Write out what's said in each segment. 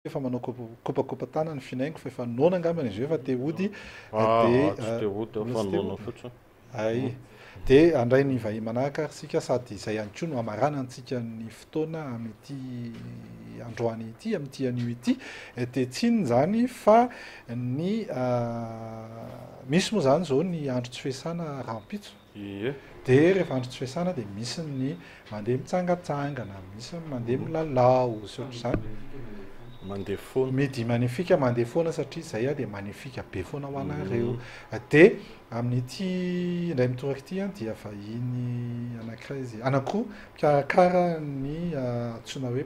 Efa manao kopakopa tanana finaingo fa efa nona angambany izy efa te hody ay de andray ny vahiny manahaka sika sady izay ihany koa no amarana antsika ny fotoana amin'ity androany ity amin'ity anio ity te tsiny zany fa ny misy moa zany zao ny andro tsy fiasana rahampitso de rehefa andro tsy fiasana de misy ny mandeha mitsangatsangana misy mandeha milalao sy ohatr'izany mandeha foana Midi Ma'nifik mandeha foana satria zay de magnifika be foana ho anareo de amin'ity indray mitoraka ity dia vahiny anankiray izy anankiroa mikarakara ny antsoina hoe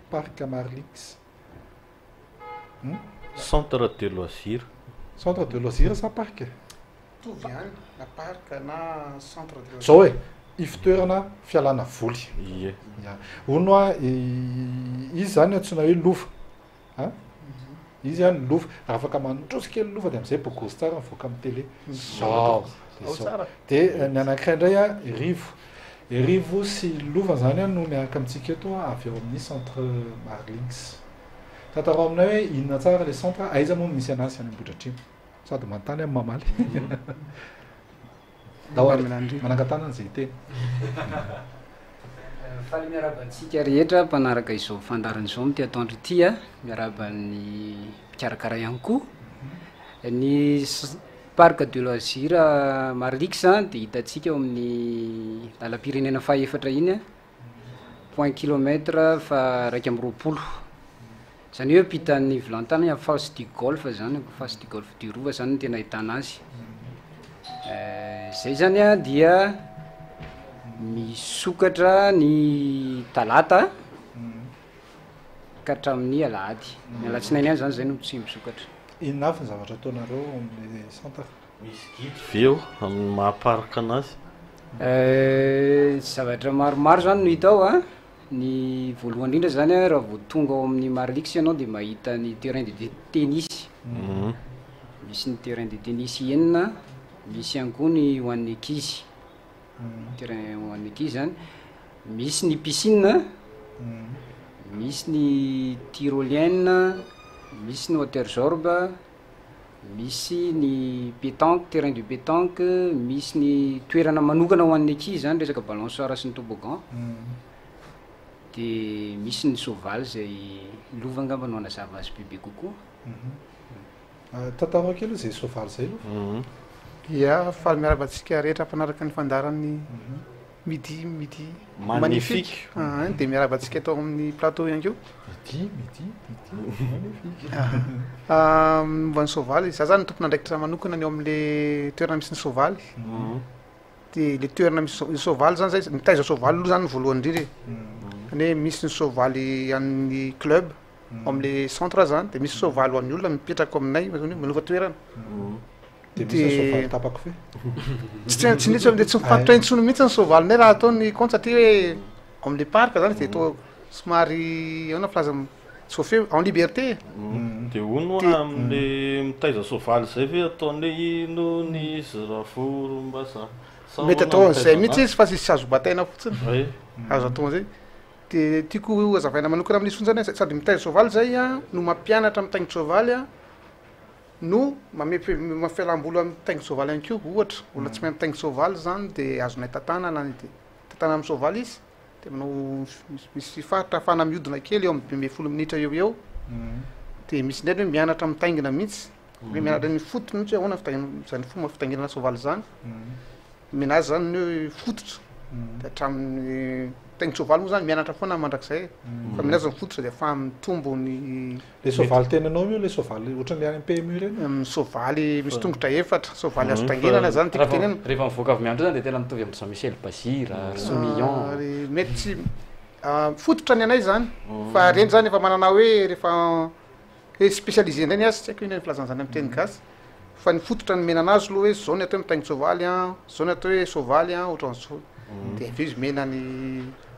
parc Marilix centre de loisir sa parc na parc na centre de loisir zao hoe ivon-toerana fialana voly ono izy zany antsoina hoe lova izy zany lova raha afaka mandroso kely lova de am'izay bokozy tsara mivoaka amin'ny télé zao de ny anankiray indray rivo sy lova zany no miaraka amintsika eto avy eo amin'ny centre Marilix tatarao aminay hoe inona tsara le centre aiza moa misy anazy any Ambohidratrimo sady manontany amin'ny mamaly manangatana zay teny faly miarabantsika rehetra mpanaraka izao fandarana izao mity atondro ity miaraban'ny mpikarakara ihany koa ny parc de loisir Marilix de hitantsika eo amin'ny lalam-pirenena fahaefatra iny point kilomètre fa 120 zany hoe pitan'ny vilantany face du golfe zany face du golfe du Rova zany tena ahitana azy zay zany dia misokatra ny talata ka hatramin'ny alahady ny alatsinainy any zany zay no tsy misokatra inona avy ny zavatra ataonareo amin'ny centre misy guide veo amin'ny mahaparaka anazy zavatra maromaro zany no hita ao ny voalohany indrindra zany raha vao tonga ao amin'ny Marilix ianao de mahita ny terrain de tennis misy ny terrain de tennis enina misy ihany koa ny ho an'ny ankizy terrain ho an'ny ankizy zany misy ny piscine misy ny tyrolienne misy ny water jorbe misy ny pétanque terrain de pétanque misy ny toerana manokana ho an'ny ankizy zany resaka balançoire sy ny toboggan de misy ny soavaly zay lova angamba no anazava azy bebe kokoa tatarao kely zay soavaly zay ia faly miarabantsika rehetra mpanaraka ny fandarany Midi Ma'nifik de miarabantsika atao amin'ny plateau ihany keo momba ny soavaly za zany tompona ndraikitra manokana ny eo amin'le toerana misy ny soavaly de le toerana misy soavaly zany zay mitaiza soavaly aloha zany voalohany indrindra ny hoe misy ny soavaly amin'ny club amin'le centre zany de misy soavaly ho an'ny olona mipetraka aminay manova toerana de misy soavaly tapaka fe tsy nitsy tsy mifatotra intsony mihitsy ny soavalinay raha ataony compte satria hoe amin'le parc zany de to somary aona filaza tsy en liberté de ono amin'le mitaiza soavaly zay fe ataony ino ny izy raha forombasa mety atao an'izay mihitsy izy fa sy azo bataina fotsiny azo atao an'izay de tiako azavaina manokana amin'ny isony zany sady mitaiza soavaly zay no mampianatra amin'ny taingitra soavaly no mafialamboly amin'ny taingitra soavaly ihany koa ohatra olona tsy mahay mitaingitra soavaly zany de azonay tantana na tantana amin'ny soavaly izy de manao misy faritra afana mihodina kely eo amin'ny 12 minitra eo de misy ndray hoe mianatra mitaingina mihitsy hoe mianatra ny fotony mihitsy hoe ahoana zany fomba fitainginana soavaly zany menazy zany hoe fototra de hatramin'ny taingitra soavaly moa zany mianatra foana mandrakizay fa menazy ny fototra de afa mitombo ny le soavaly tenanao io le soavaly ohatran'le any PMU reny soavaly misy tongotra efatra soavaly azo tainginana zany tiako tenena rehefa mivoaka avy miandro zany de tena mitovy amin'ny Jean-Michel Bazira Soumillon mety tsy fototra ny anay zany fa reny zany efa manana hoe rehefa spécialisé ndray ny azy tsy haiko ino filazana zany amin'ny teny gasy fa ny fototra ny menana azy aloha hoe zao ny atao hoe mitaingitra soavaly zao ny atao hoe soavaly ohatran'izao de avy izy mena ny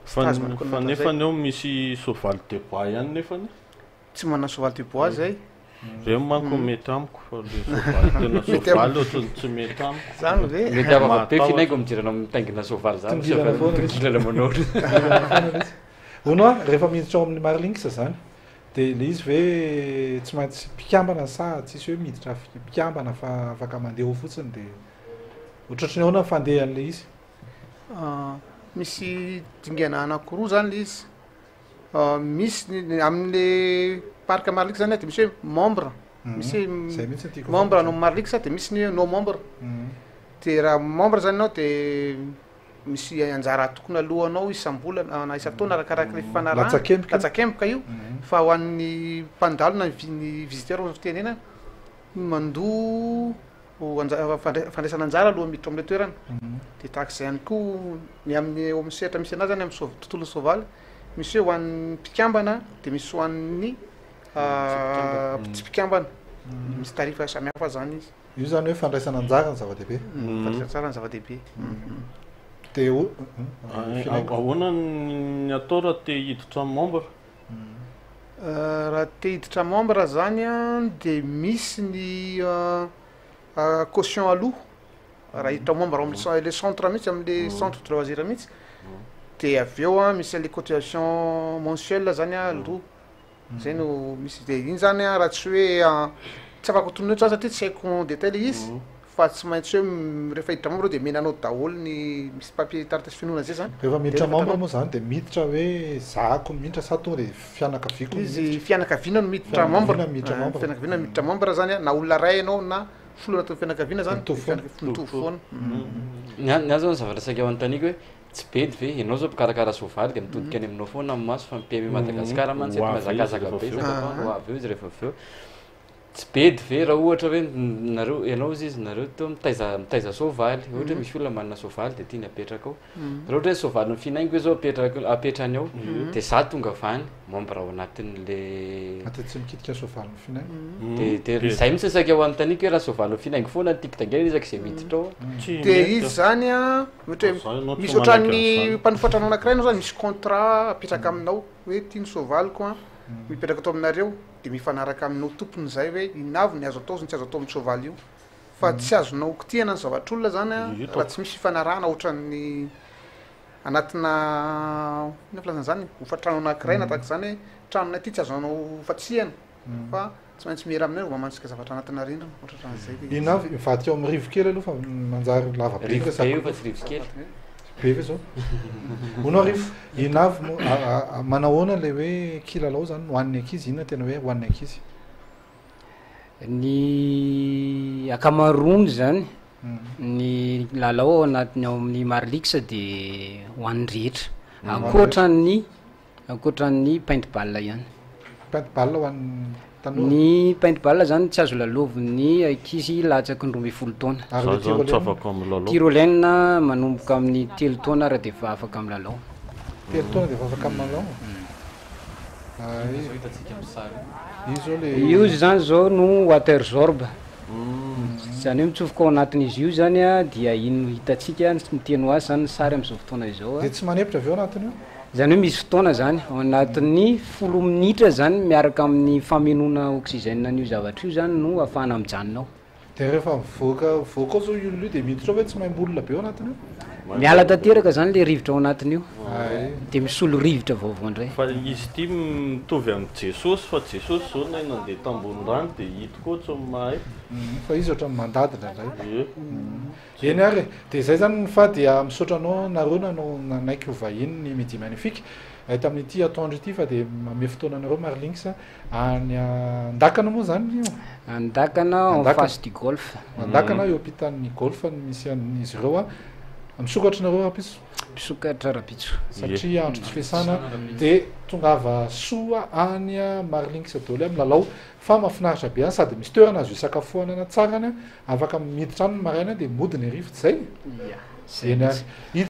fa nefa eo misy soavaly de bois ihany nefany tsy manana soavaly de bois zay zay manko mety amiko fa le soavaly tena soavaly ohatrany tsy mety amiko zany ve mety avaka be finaingo mijirana mitaingina soavaly zany tongilana manao ono rehefa miditra ao amin'ny Marilix zany dia le izy hoe tsy maintsy mpikambana sa tsisy hoe miditra mpikambana fa afaka mandeha ho fotsiny dia ohatrotry ny ahoana fandehan'le izy misy dingana anankiroa zany le izy misy amin'le parc Marilix zany dia misy hoe membre misy membre anao Marilix dia misy ny no membre dia raha membre zany anao dia misy anjara tokony alohanao isam-bolana na isa-taona arakaraka le fanarahana latsakemboka io fa ho an'ny mpandalo na ny visiteur fitenena mandoa fandraisana anjara aloha miditra amin'le toerana dia tahak'izay ihany koa ny amin'ny eo amin'ny sehatra misy anazy zany amin'ny tontolo soavaly misy hoe ho an'ny mpikambana dia misy ho an'ny tsy mpikambana misy tarifa samihafa zany izy io zany hoe fandraisana anjara ny zava-dehibe fandraisana anjara ny zava-dehibe dia ahoana ny atao raha te hiditra membre raha te hiditra membre zany a dia misy ny caution aloha raha hiditra membre amin'le centre mihitsy amin'le centre de loisir mihitsy dia avy eo a misy le cotisation mensuelle zany a aloha zay no misy dia iny zany a raha tsy hoe tsy afaka tonona eto zany satria tsy haiko en détail izy fa tsy maintsy hoe rehefa hiditra membre dia menanao daholo ny misy papier tarita sy finoana zay zany rehefa miditra membre moa zany dia miditra hoe zahako miditra sa tonga dia fianakaviako izy fianakaviana no miditra membre fianakaviana miditra membre zany a na olona ray ianao na folo anatin'ny fianakaviana zany mitovy foana ny azy zao ny zavatra saika ao an-tanika hoe tsy bedy ve ianao zao mpikarakara soavaly dia mitodika any aminao foana amin'ny maso fa mipemy Madagasikara mantsy eto mazakazaka be ho avy eo izy rehefa avy eo tsy bedy ve raha ohatra hoe nareo ianao izy nareo to mitaiza soavaly ohatra hoe misy olona manana soavaly dia tiany apetraka ao raha ohatra hoe soavaly ny finaingiko hoe zao apetrany ao dia za tonga avany membre ao anatin'le tsy mikitika soavaly ny finaingiko dia zay mitsy saika ao an-tanika hoe raha soavaly ny finaingo foana tikitangena izaka izay miditra ao dia izy zany a ohatra hoe misy ohatran'ny mpanofatranao anankiray anao zany misy contrat apetraka aminao hoe tiany soavaliko a mipetraka atao aminareo dia mifanaraka aminao tompony zay hoe inavy ny azo atao sy ny tsy azo atao amin'ny soavaly io fa tsy azonao kitihana ny zavatr'olona zany a raha tsy misy fifanarahana ohatran'ny anatina ina filazana zany hofatrano anankiray na tahaka izany hoe tranonay ity tsy azonao fatsihana fa tsy maintsy miera aminay mamantsika zavatra anatina rindrina ohatran'izay inavy mivadika ao amin'ny rivokely aloha fa manjary lava be rivo be io fa tsy rivokely be ve zao onao arivo inavy manao ahoana le hoe kilalao zany hoan'ny ankizy inona tena hoe hoan'ny ankizy ny akamarony zany ny lalao ao anatiny ao amin'ny Marilix dia hoan'ny rehetra ankoatran'ny paintball ihany paintball hoan'ny ny paintball zany tsy azo lalaovin'ny ankizy latsaky ny 12 taona tyrolène manomboka amin'ny 3 taona raha dia efa afaka amin'ny lalao 3 taona dia efa afaka amin'ny lalao io zany zao no water zorb zany hoe mitsofoka ao anatin'izy io zany a dia ino hitatsika miteno azy zany sary amin'izao fotoana izao dia tsy manepitra avy eo anatiny io zany hoe misy fotoana zany ao anatin'ny 10 minitra zany miaraka amin'ny famenoana oxygène n'io zavatra io zany no ahafahana mijanonao dia rehefa mivoaka zao io dia miditra hoe tsy maimbolona be ao anatiny io miala tanteraka zany le rivotra ao anatiny io dia misolo rivotra vaovao indray fa izy ity mitovy amin'ny jesosy fa jesosy zao na nandeha tambony rano dia hito koa mahay fa izy ohatran'ny mandadina indray eny ary dia izay zany fa dia misaotra anao nareo nanao nanaiky ho vahiny ny Midi Ma'nifik tamin'ity atoandro ity fa dia ame fotoana anareo Marilix any andakana moa zany io andakana en face du golf andakana eo ampitan'ny golf misy an'izy ireo a misokatra nareo rapiso misokatra rapitso satria andro tsy fiasana dia tongava soa any Marilix daholo amin'ny lalao fa mahafinaritra be any sady misy toerana azo isakafoanana tsarany afaka miditra any maraina dia mody ny rivotra zay eny ary